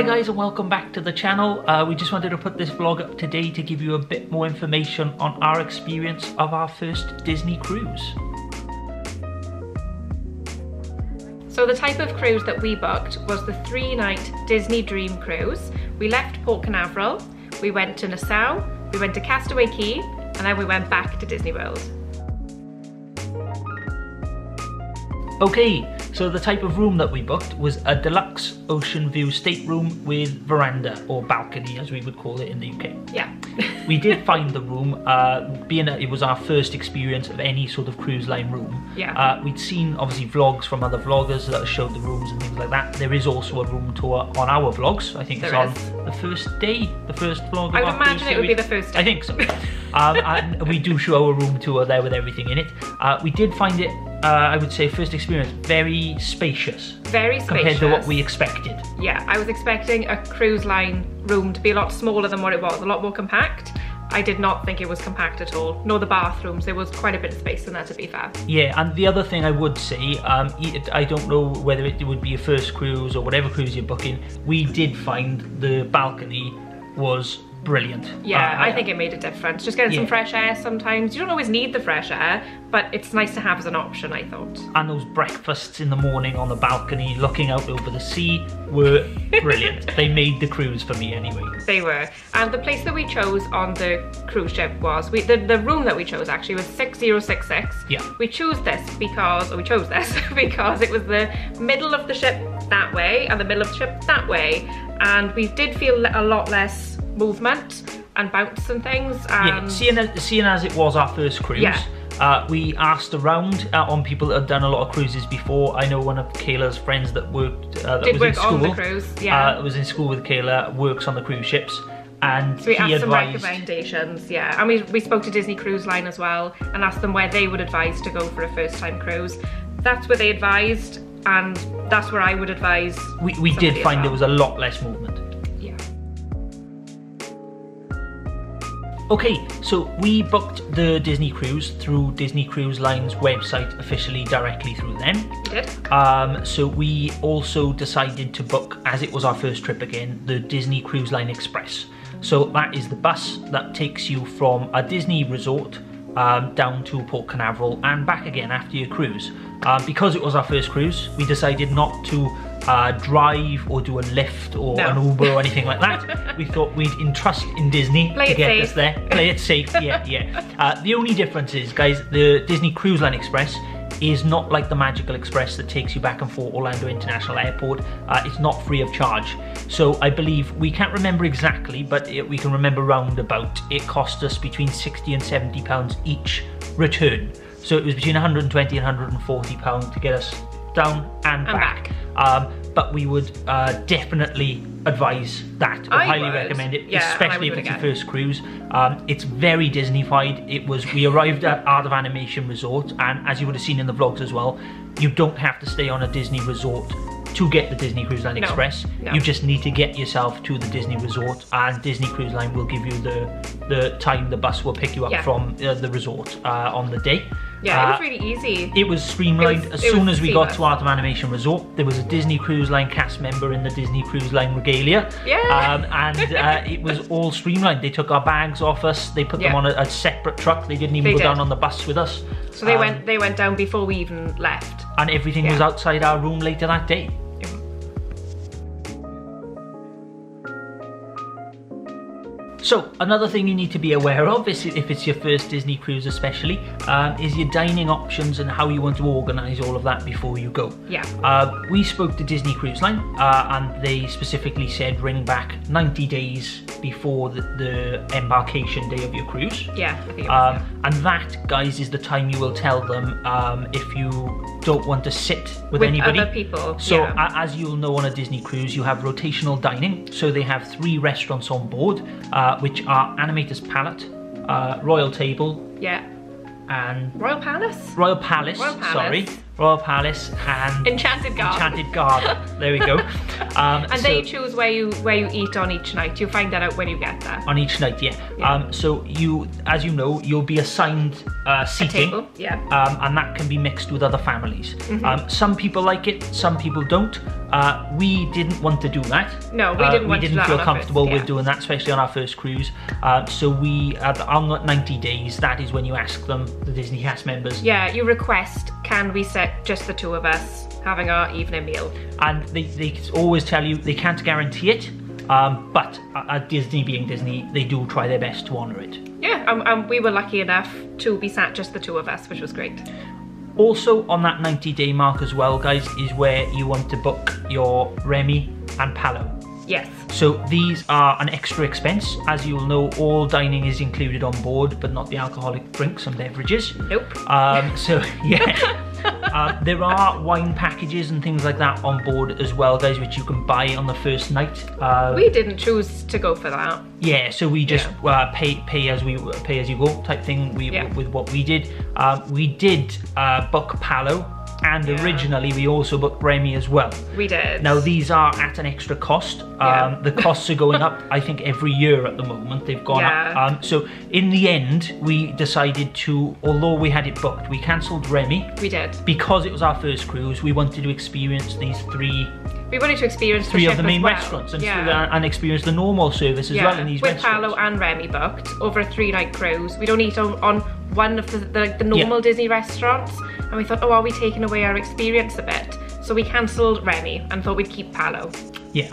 Hi guys, and welcome back to the channel. We just wanted to put this vlog up today to give you a bit more information on our experience of our first Disney cruise. So the type of cruise that we booked was the 3-night Disney Dream Cruise. We left Port Canaveral, we went to Nassau, we went to Castaway Cay, and then we went back to Disney World. Okay, so the type of room that we booked was a deluxe ocean view stateroom with veranda, or balcony as we would call it in the UK. Yeah. We did find the room, being that it was our first experience of any sort of cruise line room. Yeah. We'd seen obviously vlogs from other vloggers that showed the rooms and things like that. There is also a room tour on our vlogs. I think it's on the first day, the first vlog. I would imagine it would be the first day. I think so. And we do show a room tour there with everything in it. We did find it, I would say, first experience, very spacious. Very spacious. Compared to what we expected. Yeah, I was expecting a cruise line room to be a lot smaller than what it was, a lot more compact. I did not think it was compact at all, nor the bathrooms. There was quite a bit of space in there, to be fair. Yeah, and the other thing I would say, I don't know whether it would be a first cruise or whatever cruise you're booking, we did find the balcony was brilliant. Yeah, I think it made a difference. Just getting some fresh air sometimes. You don't always need the fresh air, but it's nice to have as an option, I thought. And those breakfasts in the morning on the balcony looking out over the sea were brilliant. They made the cruise for me anyway. They were. And the place that we chose on the cruise ship was, the room that we chose actually was 6066. Yeah. We chose this because it was the middle of the ship that way and the middle of the ship that way. And we did feel a lot less movement and bounce and things. Yeah, seeing as it was our first cruise, we asked around on people that had done a lot of cruises before. I know one of Kayla's friends that worked, that was in school, on the cruise, was in school with Kayla, works on the cruise ships. And so we asked some recommendations, and we spoke to Disney Cruise Line as well and asked them where they would advise to go for a first time cruise. That's where they advised, and that's where I would advise. We did find there was a lot less movement. Yeah. Okay, so we booked the Disney cruise through Disney Cruise Line's website, officially directly through them. We did. So we also decided to book, as it was our first trip again, the Disney Cruise Line Express. So that is the bus that takes you from a Disney resort down to Port Canaveral and back again after your cruise. Because it was our first cruise, we decided not to drive or do a lift or an Uber or anything like that. We thought we'd entrust in Disney to get us there. Play it safe, yeah. The only difference is, guys, the Disney Cruise Line Express is not like the Magical Express that takes you back and forth Orlando International Airport. It's not free of charge. So I believe, we can't remember exactly, but we can remember roundabout, it cost us between 60 and 70 pounds each return. So it was between 120 and 140 pounds to get us down and back. But we would definitely advise that. I highly recommend it, especially if it's your first cruise. It's very Disney-fied. We arrived at Art of Animation Resort, and as you would have seen in the vlogs as well, you don't have to stay on a Disney resort to get the Disney Cruise Line Express. You just need to get yourself to the Disney resort, and Disney Cruise Line will give you the time the bus will pick you up from the resort on the day. Yeah, it was really easy. It was streamlined. As soon as we got to Art of Animation Resort, there was a Disney Cruise Line cast member in the Disney Cruise Line regalia. And it was all streamlined. They took our bags off us. They put them on a separate truck. They didn't even go down on the bus with us. So they went down before we even left. And everything was outside our room later that day. So, another thing you need to be aware of, if it's your first Disney cruise especially, is your dining options and how you want to organise all of that before you go. Yeah. We spoke to Disney Cruise Line, and they specifically said ring back 90 days before the embarkation day of your cruise. Yeah, I think it was, and that, guys, is the time you will tell them if you don't want to sit with anybody. Other people. So as you'll know, on a Disney cruise you have rotational dining. So they have 3 restaurants on board, which are Animator's Palette, Royal Table, and Royal Palace. Royal Palace. Sorry. Royal Palace, and Enchanted Garden. Enchanted Garden. There we go. And they choose where you eat on each night. You'll find that out when you get there. On each night, yeah. So you, as you know, you'll be assigned seating. A table, yeah. And that can be mixed with other families. Some people like it, some people don't. We didn't want to do that. No, we didn't want to do that. We didn't feel comfortable with doing that, especially on our first cruise. So we, on 90 days, that is when you ask them, the Disney cast members. Yeah, you request, can we sit just the two of us having our evening meal? And they always tell you they can't guarantee it, but Disney being Disney, they do try their best to honour it. Yeah, and we were lucky enough to be sat just the two of us, which was great. Also on that 90-day mark as well, guys, is where you want to book your Remy and Palo. Yes. So these are an extra expense. As you'll know, all dining is included on board, but not the alcoholic drinks and beverages. Nope. So yeah, there are wine packages and things like that on board as well, guys, which you can buy on the first night. We didn't choose to go for that. Yeah, so we just pay as you go type thing. With what we did. We did book Palo. And originally we also booked Remy as well. We did. Now these are at an extra cost. The costs are going up, I think, every year at the moment. They've gone up. So in the end, we decided to, although we had it booked, we cancelled Remy. We did. Because it was our first cruise, we wanted to experience these three. We wanted to experience three of the main restaurants and experience the normal service as well in these restaurants. With Palo and Remy booked over a 3-night cruise. We don't eat on one of the normal Disney restaurants. And we thought, oh, are we taking away our experience a bit? So we cancelled Remy and thought we'd keep Palo. Yeah,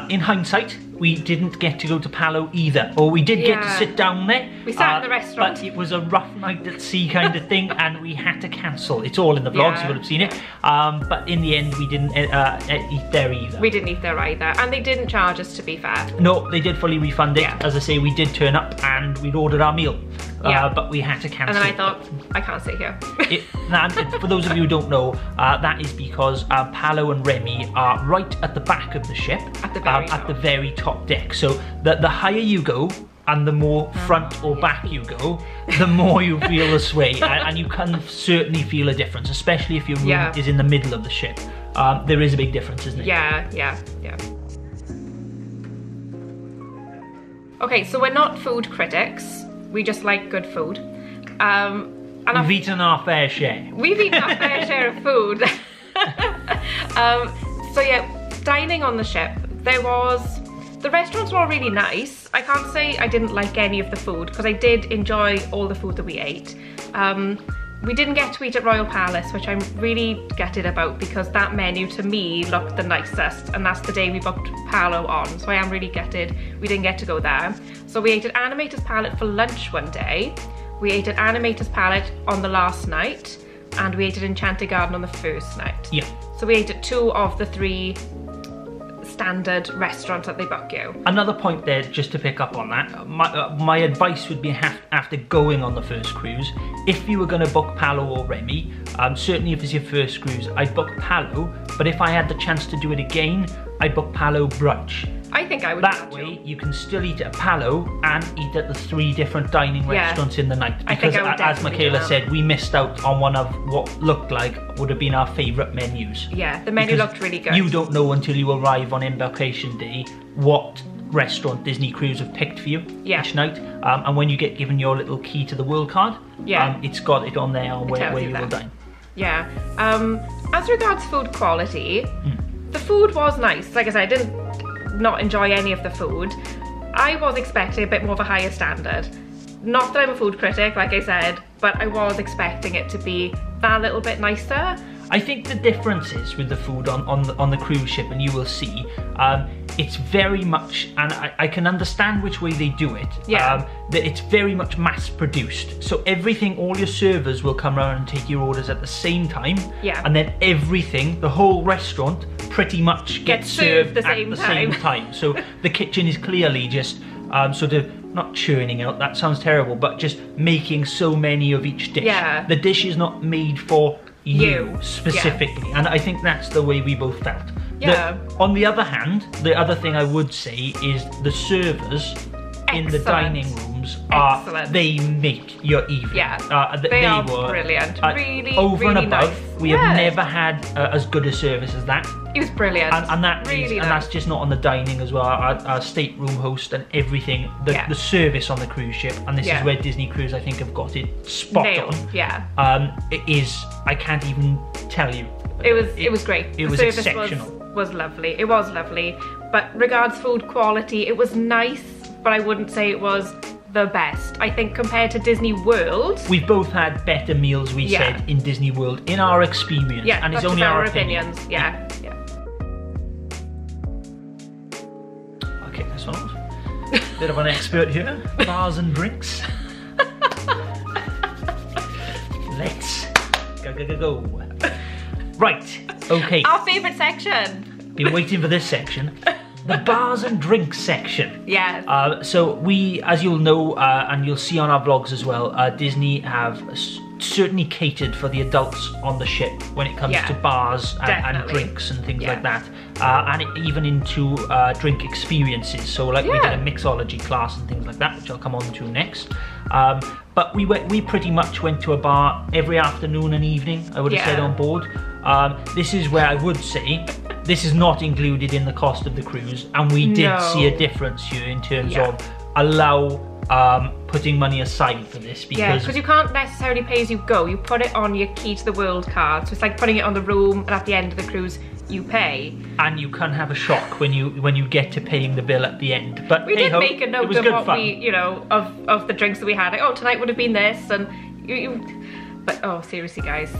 in hindsight, we didn't get to go to Palo either. Or we did get to sit down there. We sat in the restaurant. But it was a rough night at sea kind of thing, and we had to cancel. It's all in the vlogs, you would have seen it. But in the end, we didn't eat there either. We didn't eat there either. And they didn't charge us, to be fair. No, they did fully refund it. As I say, we did turn up and we'd ordered our meal. But we had to cancel. And then I thought, I can't sit here. For those of you who don't know, that is because Palo and Remy are right at the back of the ship. At the very top deck. So the higher you go, and the more front or back you go, the more you feel the sway. And you can certainly feel a difference, especially if your room is in the middle of the ship. There is a big difference, isn't it? Yeah. Okay, so we're not food critics. We just like good food. And we've eaten our fair share. We've eaten our fair share of food. So yeah, dining on the ship, the restaurants were all really nice. I can't say I didn't like any of the food, because I did enjoy all the food that we ate. We didn't get to eat at Royal Palace, which I'm really gutted about, because that menu to me looked the nicest, and that's the day we booked Palo on, so I am really gutted we didn't get to go there. So we ate at Animator's Palette for lunch one day, we ate at Animator's Palette on the last night, and we ate at Enchanted Garden on the first night. Yeah. So we ate at 2 of the 3 standard restaurants that they book you. Another point there, just to pick up on that, my advice would be after going on the first cruise, if you were going to book Palo or Remy, certainly if it's your first cruise, I'd book Palo, but if I had the chance to do it again, I'd book Palo brunch. I think I would. That way you can still eat at Palo and eat at the 3 different dining restaurants in the night. Because as Michaela said, we missed out on one of what looked like would have been our favourite menus. Yeah, the menu looked really good. You don't know until you arrive on Debarkation Day what restaurant Disney Cruise have picked for you each night. And when you get given your little key to the world card, it's got it on there on where you will dine. Yeah. As regards food quality, the food was nice. Like I said, I didn't not enjoy any of the food. I was expecting a bit more of a higher standard. Not that I'm a food critic, like I said, but I was expecting it to be that little bit nicer. I think the difference is with the food on the cruise ship, and you will see, it's very much, and I can understand which way they do it, that it's very much mass produced. So everything, all your servers will come around and take your orders at the same time, and then everything, the whole restaurant, pretty much gets served at the same time. So the kitchen is clearly just sort of not churning out, that sounds terrible, but just making so many of each dish. The dish is not made for you specifically, and I think that's the way we both felt. On the other hand, the other thing I would say is the servers in the dining rooms they make your evening. Yeah, they were brilliant. Really, over really and above. nice. We have never had as good a service as that. It was brilliant. And that's just not on the dining as well. Our stateroom host and everything. The service on the cruise ship, and this is where Disney Cruise I think have got it spot on. Yeah. It is. I can't even tell you. It was great. It was exceptional. Was lovely. It was lovely. But regards food quality, it was nice, but I wouldn't say it was the best. I think compared to Disney World, we've both had better meals, we said, in Disney World, in our experience. Yeah, and it's only our opinions. Yeah. Okay, this one was a bit of an expert here. Bars and drinks. Let's go. Right, okay. Our favourite section. Been waiting for this section. The bars and drinks section. Yes. So we, as you'll know, and you'll see on our vlogs as well, Disney have certainly catered for the adults on the ship when it comes to bars and drinks and things like that. And even into drink experiences. So like we did a mixology class and things like that, which I'll come on to next. But we pretty much went to a bar every afternoon and evening, I would have said, on board. This is where I would say this is not included in the cost of the cruise, and we did see a difference here in terms of putting money aside for this, because you can't necessarily pay as you go. You put it on your Key to the World card, so it's like putting it on the room, and at the end of the cruise you pay. And you can have a shock when you get to paying the bill at the end. But we did make a note of what we, of the drinks that we had. Like, oh, tonight would have been this, and but oh, seriously, guys.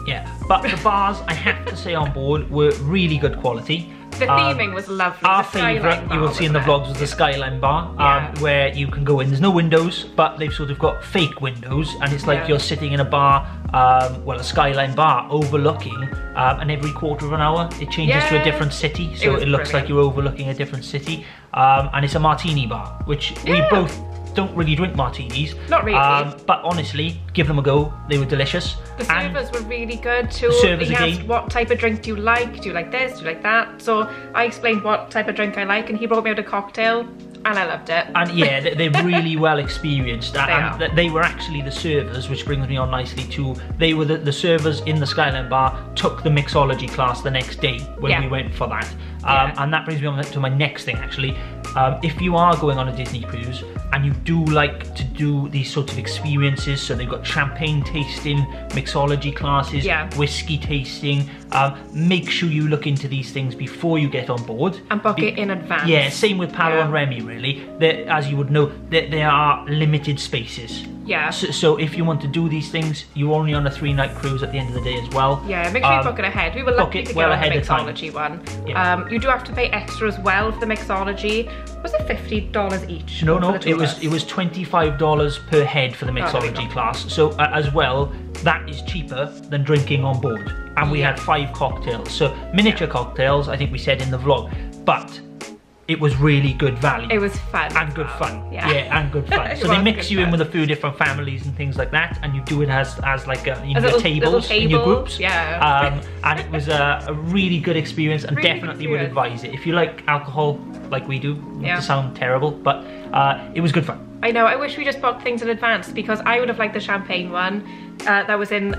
Yeah, but the bars, I have to say, on board were really good quality. The theming was lovely. Our favourite, you will see in the vlogs, was the Skyline bar, where you can go in. There's no windows, but they've sort of got fake windows, and it's like you're sitting in a bar, a Skyline bar, overlooking, and every quarter of an hour it changes to a different city, so it looks like you're overlooking a different city. And it's a martini bar, which we both don't really drink martinis. Not really. But honestly, give them a go. They were delicious. The servers were really good too. Servers he asked, what type of drink do you like? Do you like this? Do you like that? So I explained what type of drink I like, and he brought me out a cocktail, and I loved it. And yeah, they're really well experienced. They were actually the servers, which brings me on nicely to, they were the servers in the Skyline bar, took the mixology class the next day when we went for that. And that brings me on to my next thing, actually. If you are going on a Disney cruise and you do like to do these sorts of experiences, so they've got champagne tasting, mixology classes, whiskey tasting, make sure you look into these things before you get on board. And book it in advance. Yeah, same with Palo and Remy, really. As you would know, there are limited spaces. Yeah. So if you want to do these things, you're only on a 3-night cruise at the end of the day as well. Yeah, make sure you book it ahead. We were lucky to get on the mixology one. Yeah. You do have to pay extra as well for the mixology. Was it $50 each? No, it was $25 per head for the mixology class. So as well, that is cheaper than drinking on board. And we had 5 cocktails. So miniature cocktails, I think we said in the vlog, but it was really good value. It was fun. And good fun. Yeah, and good fun. So they mix you in with a few different families and things like that, and you do it as like your tables in your groups. Yeah. And it was a really good experience, and definitely would advise it. If you like alcohol like we do, not to sound terrible, but it was good fun. I know, I wish we just booked things in advance, because I would have liked the champagne one. That was in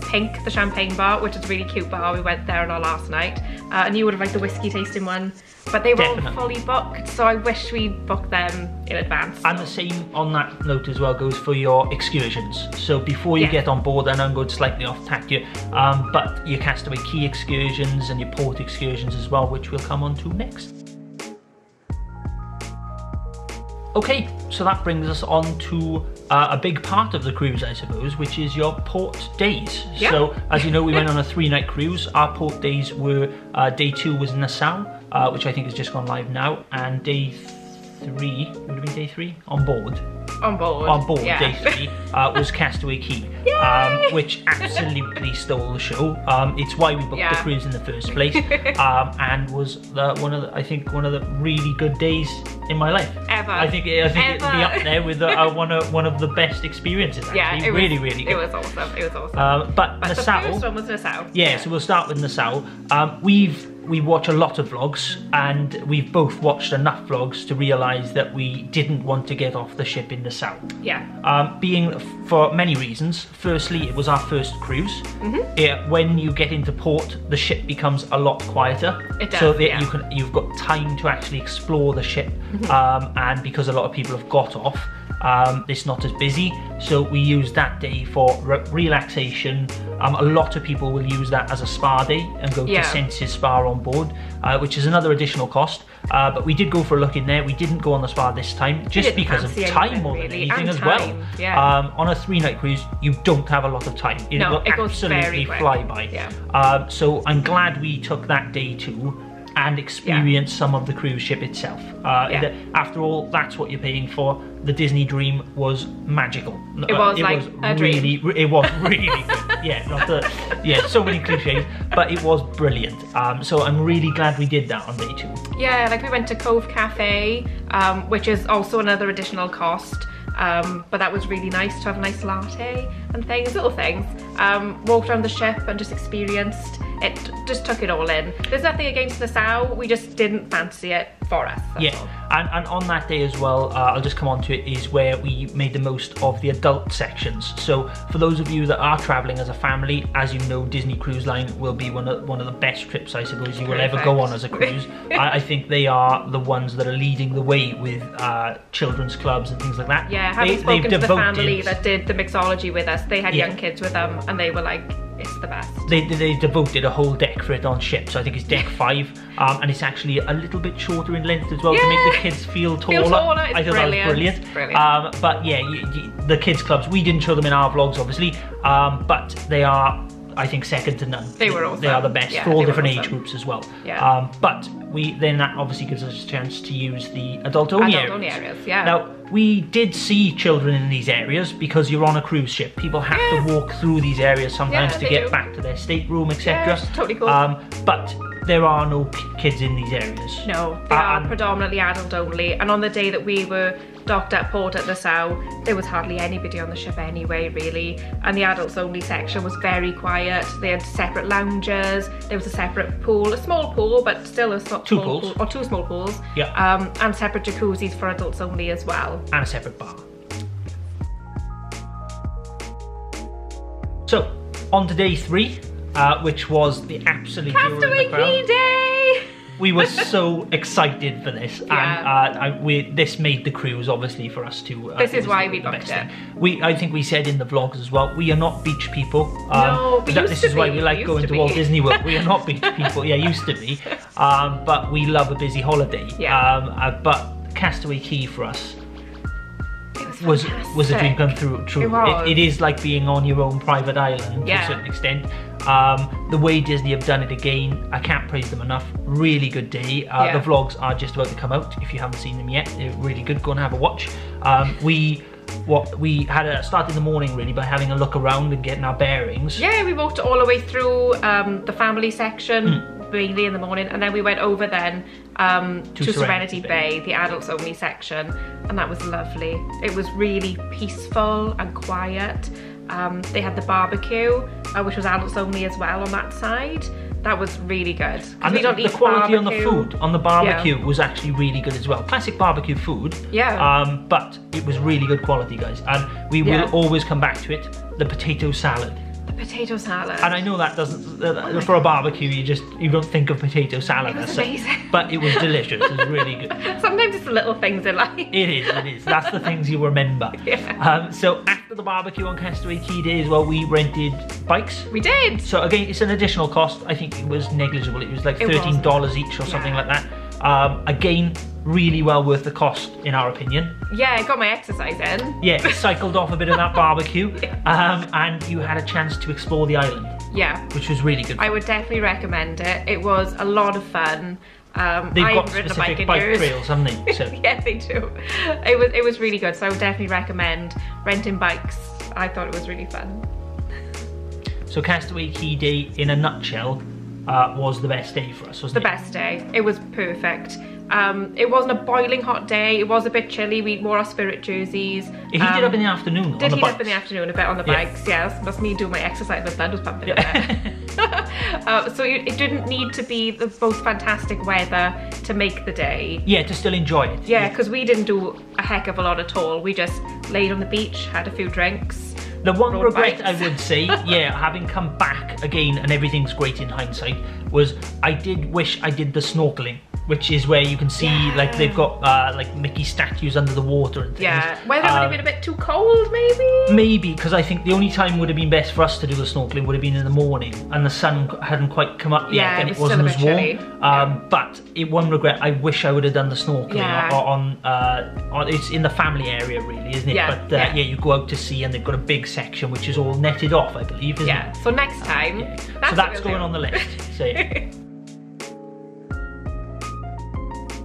Pink, the champagne bar, which is a really cute bar. We went there on our last night. And you would have liked the whiskey tasting one. But they were all fully booked, so I wish we booked them in advance. And the same on that note as well goes for your excursions. So before you get on board, and I'm going slightly off tack here, but your Castaway Cay excursions and your port excursions as well, which we'll come on to next. Okay, so that brings us on to a big part of the cruise, I suppose, which is your port days. Yeah. So, as you know, we went on a 3-night cruise. Our port days were, day 2 was Nassau, which I think has just gone live now, and day 3, would it be day 3? On board, day 3, was Castaway Cay, which absolutely stole the show. It's why we booked the cruise in the first place, and was one of the really good days in my life. Ever. I think it'd be up there with one of the best experiences. Actually. Yeah, it was really good. It was awesome. But Nassau. The first one was Nassau. Yeah, so we'll start with Nassau. We've we watch a lot of vlogs, and we've both watched enough vlogs to realise that we didn't want to get off the ship in Nassau. Yeah. Being for many reasons. Firstly, it was our first cruise. When you get into port, the ship becomes a lot quieter. It does, so that you've got time to actually explore the ship, and because a lot of people have got off, it's not as busy, so we use that day for relaxation. A lot of people will use that as a spa day and go to Senses Spa on board, which is another additional cost, but we did go for a look in there. We didn't go on the spa this time just because of time more than anything as well. On a 3-night cruise, you don't have a lot of time. It will absolutely fly by. So I'm glad we took that day too and experience some of the cruise ship itself. After all, that's what you're paying for. The Disney Dream was magical. It was a dream. It was really good. So many cliches, but it was brilliant. So I'm really glad we did that on day 2. Yeah, like we went to Cove Cafe, which is also another additional cost. But that was really nice to have a nice latte and things, little things. Walked around the ship and just experienced it, just took it all in. There's nothing against Nassau, we just didn't fancy it for us. And on that day as well, I'll just come on to it, is where we made the most of the adult sections. So for those of you that are traveling as a family, as you know, Disney Cruise Line will be one of the best trips, I suppose, you will ever go on as a cruise. I think they are the ones that are leading the way with children's clubs and things like that. Yeah, having spoken to the family that did the mixology with us, they had young kids with them, and they were like, it's the best. They devoted a whole deck for it on ship, so I think it's deck 5, and it's actually a little bit shorter in length as well to make the kids feel taller. I thought that was brilliant. But yeah, the kids clubs, we didn't show them in our vlogs obviously, but they are, I think, second to none. They were awesome. They are the best for all different age groups as well. But then that obviously gives us a chance to use the adult-only areas. Now, we did see children in these areas because you're on a cruise ship. People have to walk through these areas sometimes to get back to their stateroom, etc. Totally cool. But there are no kids in these areas. No, they are predominantly adult only. And on the day that we were docked at port at Nassau, there was hardly anybody on the ship anyway, really. And the adults only section was very quiet. They had separate lounges. There was a separate pool, a small pool, but still a small pool, or 2 small pools. And separate jacuzzis for adults only as well. And a separate bar. So, on to day 3, which was the absolute Castaway Cay day! We were so excited for this, and this made the cruise, obviously, for us too. This is why we booked it. I think we said in the vlogs as well, we are not beach people. No, we this is why we like going to Walt Disney World. We are not beach people. Yeah, used to be, but we love a busy holiday. But Castaway Cay for us was a dream come true. It is like being on your own private island to a certain extent. The way Disney have done it again, I can't praise them enough. Really good day. The vlogs are just about to come out. If you haven't seen them yet, they're really good. Go and have a watch. We had started the morning really by having a look around and getting our bearings. Yeah, we walked all the way through the family section. Mainly in the morning, and then we went over then to Serenity Bay, the adults only section, and that was lovely. It was really peaceful and quiet. They had the barbecue, which was adults only as well on that side. That was really good. And we don't eat the quality on the food, on the barbecue was actually really good as well. Classic barbecue food, but it was really good quality, guys. And we will always come back to it. The potato salad. Potato salad. And I know that doesn't, for a barbecue, you don't think of potato salad as such, but it was delicious. It was really good. Sometimes it's the little things in life. It is. That's the things you remember. So after the barbecue on Castaway Cay Day as well, we rented bikes. We did. So again, it's an additional cost. I think it was negligible. It was like $13 each or something like that. Again, really well worth the cost in our opinion. Yeah, I got my exercise in. Yeah, cycled off a bit of that barbecue, and you had a chance to explore the island. Yeah. Which was really good. I would definitely recommend it. It was a lot of fun. They've got specific bike trails, haven't they? So. Yeah, they do. It was really good, so I would definitely recommend renting bikes. I thought it was really fun. So Castaway Cay Day, in a nutshell, was the best day for us, wasn't it? The best day. It was perfect. It wasn't a boiling hot day. It was a bit chilly. We wore our spirit jerseys. It heated up in the afternoon. Did heat up in the afternoon a bit on the bikes. Yes, that's me doing my exercise. My blood was pumping. So it didn't need to be the most fantastic weather to make the day. Yeah, to still enjoy it. Yeah, because we didn't do a heck of a lot at all. We just laid on the beach, had a few drinks. The one regret bikes. I would say, yeah, having come back again and everything's great in hindsight, was I did wish I did the snorkeling, which is where you can see like they've got like Mickey statues under the water and things. Yeah, weather would have been a bit too cold maybe? Maybe, because I think the only time would have been best for us to do the snorkeling would have been in the morning and the sun hadn't quite come up yet and it wasn't as warm. But one regret, I wish I would have done the snorkeling on it's in the family area really, isn't it? Yeah, but yeah, you go out to sea and they've got a big section which is all netted off, I believe, isn't it? So next time, that's going on the list. So yeah.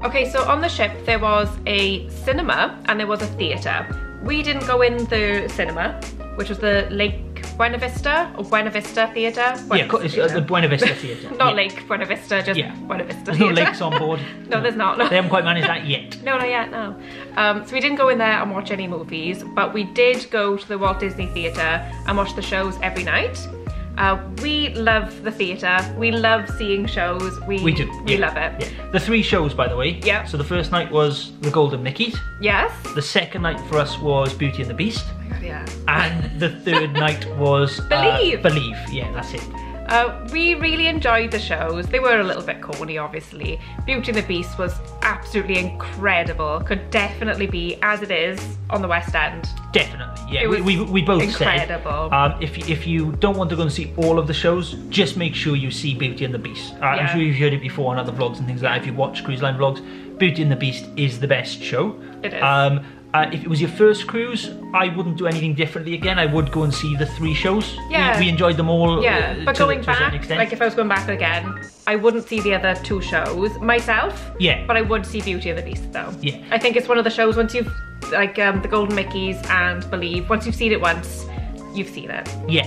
Okay, so on the ship there was a cinema and there was a theatre. We didn't go in the cinema, which was the Lake Buena Vista or Buena Vista Theatre. It's the Buena Vista Theatre. Not Lake Buena Vista, just Buena Vista There's Theatre. no lakes on board. No, there's not. No. They haven't quite managed that yet. No, not yet, no. So we didn't go in there and watch any movies, but we did go to the Walt Disney Theatre and watch the shows every night. We love the theatre. We love seeing shows. We do. We love it. Yeah. The 3 shows, by the way. Yeah. So the first night was The Golden Mickeys. Yes. The second night for us was Beauty and the Beast. Oh my God, yeah. And the third night was Believe. Believe. Yeah, that's it. We really enjoyed the shows. They were a little bit corny, obviously. Beauty and the Beast was absolutely incredible. Could definitely be as it is on the West End. Definitely, yeah. It was we both incredible. said if you don't want to go and see all of the shows, just make sure you see Beauty and the Beast. I'm sure you've heard it before on other vlogs and things like that. If you watch cruise line vlogs, Beauty and the Beast is the best show. It is. If it was your first cruise, I wouldn't do anything differently again. I would go and see the 3 shows. Yeah. We enjoyed them all. Yeah, but going to a certain back, extent. like if I was going back again, I wouldn't see the other 2 shows myself. Yeah. But I would see Beauty and the Beast though. Yeah. I think it's one of the shows once you've, like the Golden Mickeys and Believe, once you've seen it once, you've seen it. Yeah.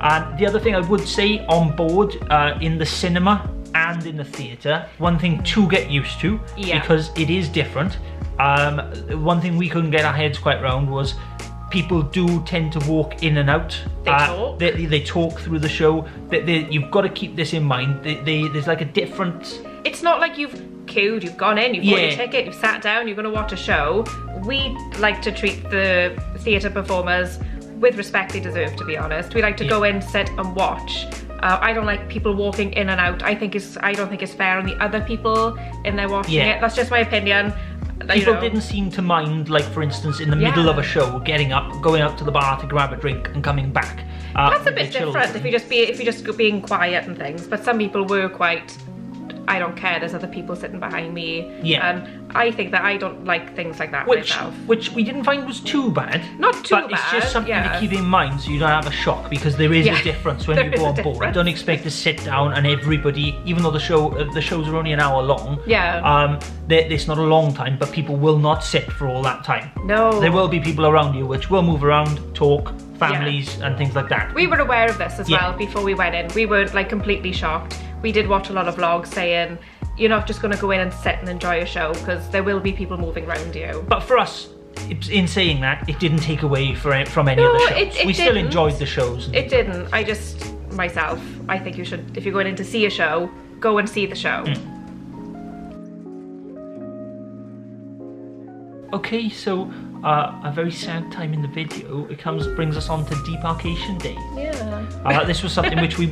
And the other thing I would say on board, in the cinema and in the theatre, one thing to get used to, because it is different. One thing we couldn't get our heads quite round was people do tend to walk in and out. They talk. They talk through the show. You've got to keep this in mind. There's like a different... It's not like you've queued, you've gone in, you've bought your ticket, you've sat down, you're going to watch a show. We like to treat the theatre performers with respect they deserve, to be honest. We like to go in, sit and watch. I don't like people walking in and out. I don't think it's fair on the other people in there watching it. That's just my opinion. People didn't seem to mind, like for instance, in the middle of a show, getting up, going out to the bar to grab a drink and coming back. That's a bit different if you just being quiet and things. But some people were quite, I don't care, there's other people sitting behind me. Yeah. And I think that I don't like things like that myself. Which we didn't find was too bad. Not too bad. But it's just something to keep in mind so you don't have a shock, because there is a difference when you go on board. Don't expect to sit down and everybody, even though the shows are only an hour long. Yeah. It's not a long time, but people will not sit for all that time. No. There will be people around you which will move around, talk, families and things like that. We were aware of this as well before we went in. We weren't like completely shocked. We did watch a lot of vlogs saying, you're not just going to go in and sit and enjoy a show, because there will be people moving around you. But for us, in saying that, it didn't take away from any of the shows. We still enjoyed the shows. It didn't. I just, myself, I think you should, if you're going in to see a show, go and see the show. Okay, so a very sad time in the video. It brings us on to Debarkation Day. Yeah. This was something which we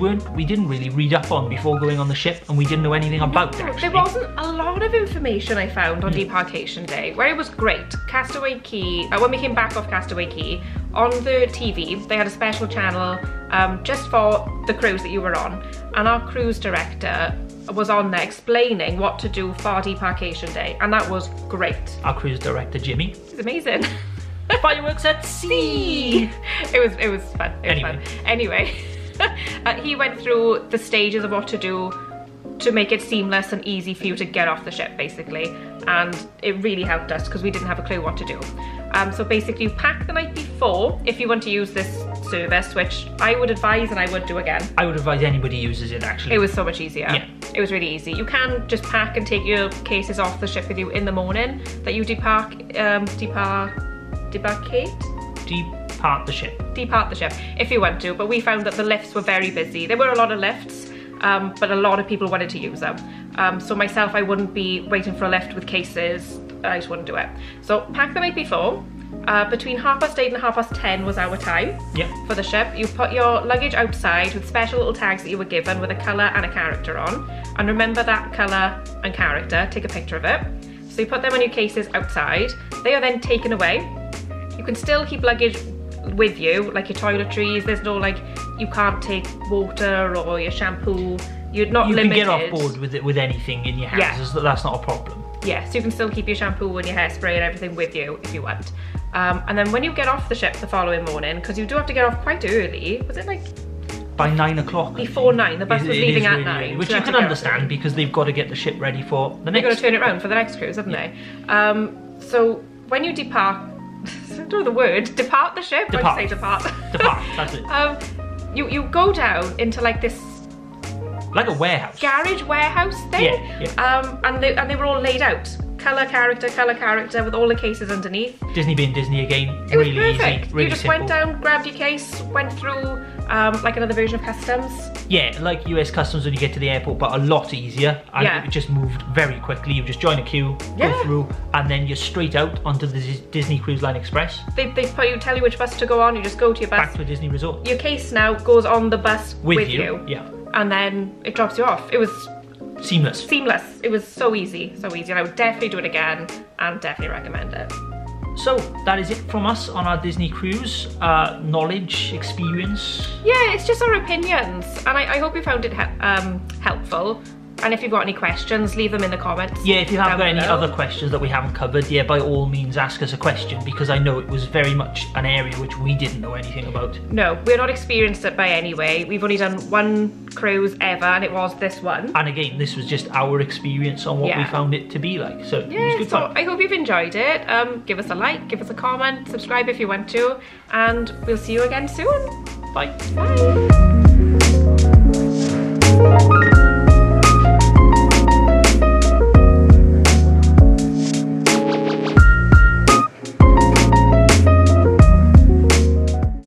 didn't really read up on before going on the ship, and we didn't know anything about actually. There wasn't a lot of information I found on Debarkation Day, where it was great. Castaway Cay, when we came back off Castaway Cay, on the TV, they had a special channel just for the cruise that you were on, and our cruise director was on there explaining what to do for Debarkation Day, and that was great. Our cruise director, Jimmy. He's amazing. Fireworks at sea! It was fun. Anyway, he went through the stages of what to do to make it seamless and easy for you to get off the ship, basically, and it really helped us because we didn't have a clue what to do. So basically you pack the night before if you want to use this service, which I would advise and I would do again. I would advise anybody uses it actually. It was so much easier. Yeah. It was really easy. You can just pack and take your cases off the ship with you in the morning that you debarkate? Debarkate? depart the ship. Depart the ship if you want to, but we found that the lifts were very busy. There were a lot of lifts, but a lot of people wanted to use them. So myself, I wouldn't be waiting for a lift with cases. I just wouldn't do it. So pack the night before. Between 8:30 and 10:30 was our time for the ship. You put your luggage outside with special little tags that you were given with a colour and a character on. And remember that colour and character, take a picture of it. So you put them on your cases outside. They are then taken away. You can still keep luggage with you, like your toiletries. There's no like, you can't take water or your shampoo. You're not limited. You can get off board with anything in your house. That's not a problem. Yes, you can still keep your shampoo and your hairspray and everything with you if you want. And then when you get off the ship the following morning, because you do have to get off quite early, was it like? By 9 o'clock. Before 9, the bus was leaving at 9. Early, which you can understand because they've got to get the ship ready for the next. They've got to turn it around for the next cruise, haven't they? So when you depart, I don't know the word, depart the ship? Depart. Why do you say depart? Depart, that's it. You go down into like this, like a warehouse. Garage warehouse thing. And they were all laid out. Colour character with all the cases underneath. Disney being Disney again. It was really perfect. easy, really you just simple. went down, grabbed your case, went through like another version of customs. Yeah, like US customs when you get to the airport, but a lot easier. And it just moved very quickly. You just join a queue, go through, and then you're straight out onto the Disney Cruise Line Express. They tell you which bus to go on. You just go to your bus. Back to a Disney resort. Your case now goes on the bus with you. Yeah. And then it drops you off. It was seamless. It was so easy, and I would definitely do it again and definitely recommend it. So that is it from us on our Disney cruise. Knowledge, experience. Yeah, it's just our opinions, and I hope you found it helpful. And if you've got any questions, leave them in the comments. Yeah, if you have got any other questions that we haven't covered, yeah, by all means ask us a question, because I know it was very much an area which we didn't know anything about. No, we're not experienced it by any way. We've only done one cruise ever, and it was this one. And again, this was just our experience on what we found it to be like. So it was good fun. I hope you've enjoyed it. Give us a like, give us a comment, subscribe if you want to, and we'll see you again soon. Bye. Bye.